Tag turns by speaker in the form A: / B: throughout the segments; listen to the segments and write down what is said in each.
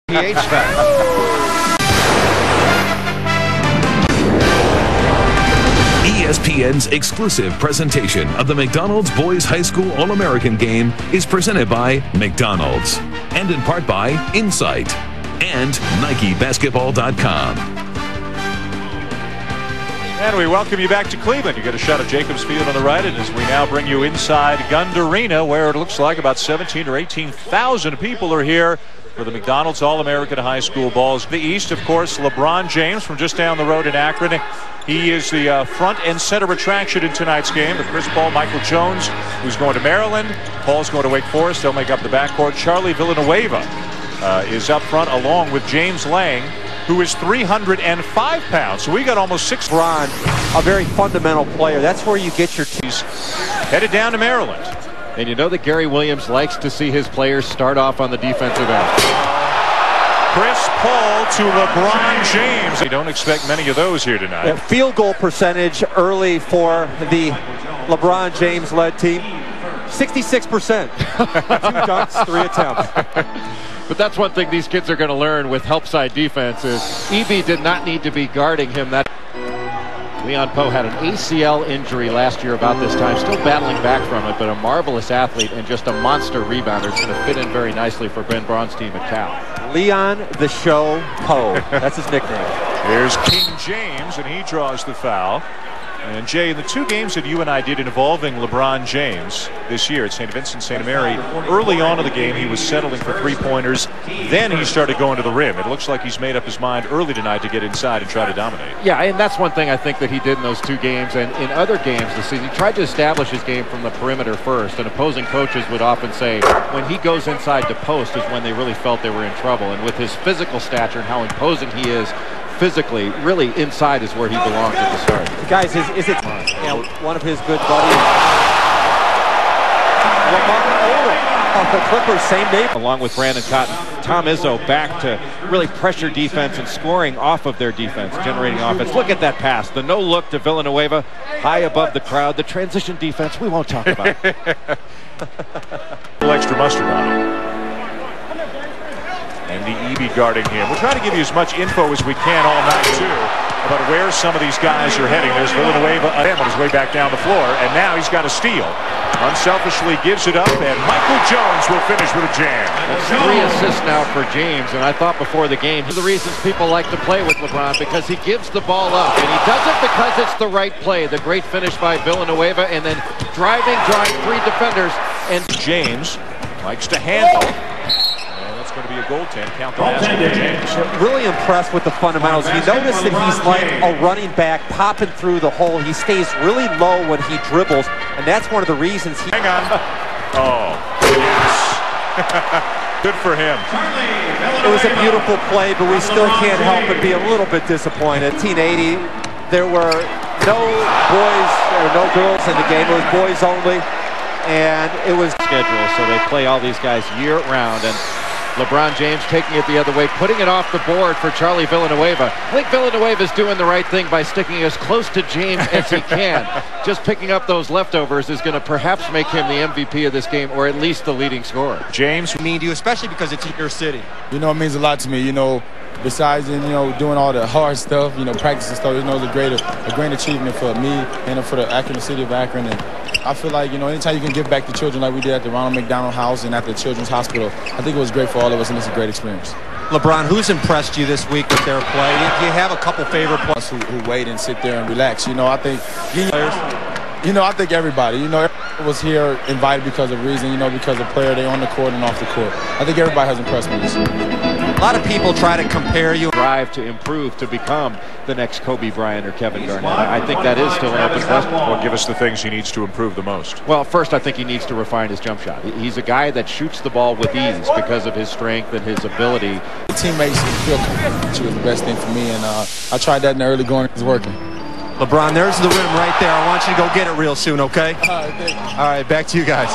A: ESPN's exclusive presentation of the McDonald's Boys High School All-American Game is presented by McDonald's and in part by Insight and NikeBasketball.com.
B: And we welcome you back to Cleveland. You get a shot of Jacobs Field on the right, and as we now bring you inside Gund Arena, where it looks like about 17,000 or 18,000 people are here for the McDonald's All-American High School Balls. The East, of course, LeBron James from just down the road in Akron. He is the front and center attraction in tonight's game. But Chris Paul, Michael Jones, who's going to Maryland. Paul's going to Wake Forest. They'll make up the backcourt. Charlie Villanueva is up front along with James Lang, who is 305 pounds. So we got almost 6.
C: Ron, a very fundamental player. That's where you get your teams.
B: Headed down to Maryland.
D: And you know that Gary Williams likes to see his players start off on the defensive end.
B: Chris Paul to LeBron James. You don't expect many of those here tonight.
C: Yeah, field goal percentage early for the LeBron James-led team, 66%. 2 dunks, 3 attempts.
D: But that's one thing these kids are going to learn with help side defense is EB did not need to be guarding him. That Leon Poe had an ACL injury last year about this time, still battling back from it, but a marvelous athlete and just a monster rebounder. It's going to fit in very nicely for Ben Braun's team at Cal.
C: Leon the Show Poe. That's his nickname.
B: Here's King James, and he draws the foul. And Jay, in the 2 games that you and I did involving LeBron James this year at St. Vincent St. Mary, early on in the game he was settling for 3-pointers. Then he started going to the rim. It looks like he's made up his mind early tonight to get inside and try to dominate.
D: Yeah, and that's one thing I think that he did in those 2 games. And in other games this season, he tried to establish his game from the perimeter first. And opposing coaches would often say when he goes inside the post is when they really felt they were in trouble. And with his physical stature and how imposing he is physically, really inside is where he belongs at the start.
C: Guys, is it one of his good buddies? Of the Clippers, same name.
D: Along with Brandon Cotton, Tom Izzo back to really pressure defense and scoring off of their defense, generating offense. Look at that pass, the no look to Villanueva, high above the crowd. The transition defense we won't talk about.
B: A little extra mustard on it. And the EB guarding him. We'll try to give you as much info as we can all night, too, about where some of these guys are heading. There's Villanueva on his way back down the floor, and now he's got a steal. Unselfishly gives it up, and Michael Jones will finish with a jam.
D: That's 3 assists now for James, and I thought before the game, one of the reasons people like to play with LeBron, because he gives the ball up, and he does it because it's the right play. The great finish by Villanueva, and then drawing 3 defenders. And
B: James likes to handle. Going to be a goaltend. Count the basket for James.
C: Really impressed with the fundamentals. You notice that he's like a running back popping through the hole. He stays really low when he dribbles, and that's one of the reasons he...
B: Hang on. Oh, yes. Good for him.
C: It was a beautiful play, but we still can't help but be a little bit disappointed. 1980, there were no boys or no girls in the game. It was boys only, and it was...
D: schedule, so they play all these guys year-round, and LeBron James taking it the other way, putting it off the board for Charlie Villanueva. I think Villanueva's doing the right thing by sticking as close to James as he can. Just picking up those leftovers is going to perhaps make him the MVP of this game, or at least the leading scorer.
B: James,
E: mean to you, especially because it's in your city.
F: You know, it means a lot to me. You know, besides doing all the hard stuff, practicing stuff, it's a great achievement for me and for the Akron city of Akron. And I feel like, anytime you can give back to children like we did at the Ronald McDonald House and at the Children's Hospital, I think it was great for all of us, and it's a great experience.
E: LeBron, who's impressed you this week with their play? Do you have a couple favorite players
F: who wait and sit there and relax? I think I think everybody. Everybody was here invited because of reason. Because of player, they on the court and off the court. I think everybody has impressed me this year.
E: A lot of people try to compare you.
D: Drive to improve to become the next Kobe Bryant or Kevin Garnett. I think that is still an open question.
B: Well, give us the things he needs to improve the most.
D: Well, first, I think he needs to refine his jump shot. He's a guy that shoots the ball with ease because of his strength and his ability.
F: Teammates feel comfortable was the best thing for me, and I tried that in the early going. It's working.
E: LeBron, there's the rim right there. I want you to go get it real soon, okay?
F: All right, thank you.
E: All right, back to you guys.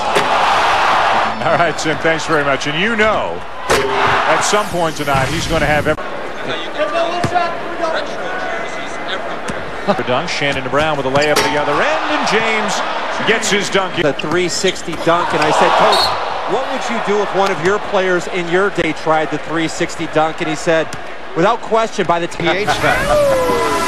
B: All right, Tim, thanks very much. And at some point tonight, he's going to have Dunk, Shannon Brown with a layup at the other end, and James gets his dunk.
C: The 360 dunk, and I said, Coach, what would you do if one of your players in your day tried the 360 dunk? And he said, without question, by the time...